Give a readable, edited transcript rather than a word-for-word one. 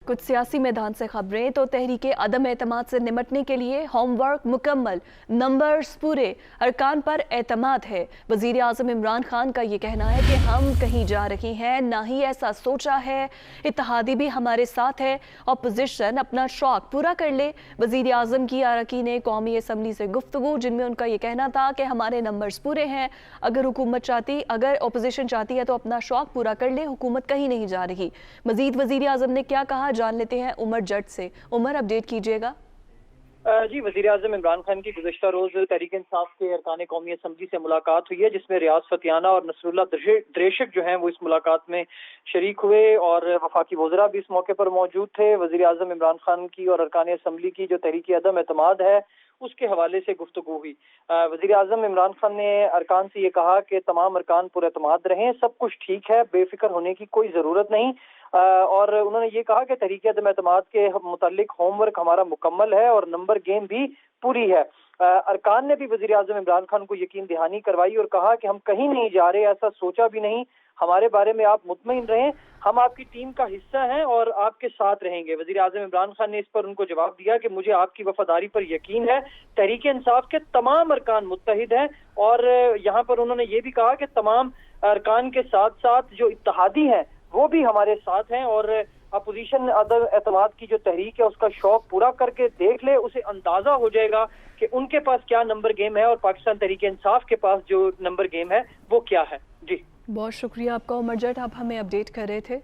कुछ सियासी मैदान से खबरें तो तहरीके अदम एतमाद से निमटने के लिए होमवर्क मुकम्मल, नंबर्स पूरे, अरकान पर एतमाद है। वज़ीर आज़म इमरान खान का ये कहना है कि हम कहीं जा रही हैं, ना ही ऐसा सोचा है, इत्तेहादी भी हमारे साथ है, अपोजिशन अपना शौक पूरा कर ले। वज़ीर आज़म की अरकान कौमी असम्बली से गुफ्तगू, जिनमें उनका ये कहना था कि हमारे नंबर्स पूरे हैं, अगर अपोजिशन चाहती है तो अपना शौक पूरा कर ले, हुकूमत कहीं नहीं जा रही। मजीद वज़ीर आज़म ने क्या कहा जान लेते हैं उमर जट से। उमर, अपडेट कीजिएगा। जी, वज़ीर आज़म इमरान खान की गुज़श्ता रोज़ तहरीक इंसाफ के अरकान कौमी असम्बली से मुलाकात हुई है, जिसमें रियाज फतियाना और नसरुल्लाह दरेशक जो हैं वो इस मुलाकात में शरीक हुए और वफाकी वज़रा भी इस मौके पर मौजूद थे। वज़ीर आज़म इमरान खान की और अरकान असम्बली की जो तहरीक अदम एतमाद है उसके हवाले से गुफ्तगू हुई। वज़ीर आज़म इमरान खान ने अरकान से ये कहा कि तमाम अरकान पुरएतमाद रहें, सब कुछ ठीक है, बेफिक्र होने की कोई ज़रूरत नहीं। और उन्होंने ये कहा कि तहरीक अदम एतमाद के मुताल्लिक होमवर्क हमारा मुकम्मल है और नंबर गेम भी पूरी है। अरकान ने भी वज़ीर आज़म इमरान खान को यकीन दहानी करवाई और कहा कि हम कहीं नहीं जा रहे, ऐसा सोचा भी नहीं, हमारे बारे में आप मुतमईन रहें, हम आपकी टीम का हिस्सा हैं और आपके साथ रहेंगे। वज़ीर आज़म इमरान खान ने इस पर उनको जवाब दिया कि मुझे आपकी वफादारी पर यकीन है, तहरीक इंसाफ के तमाम अरकान मुत्तहिद हैं। और यहाँ पर उन्होंने ये भी कहा कि तमाम अरकान के साथ साथ जो इत्तेहादी हैं वो भी हमारे साथ हैं और अपोजिशन अदम एतमाद की जो तहरीक है उसका शौक पूरा करके देख ले, उसे अंदाजा हो जाएगा कि उनके पास क्या नंबर गेम है और पाकिस्तान तहरीक इंसाफ के पास जो नंबर गेम है वो क्या है। जी, बहुत शुक्रिया आपका उमर जट, आप हमें अपडेट कर रहे थे।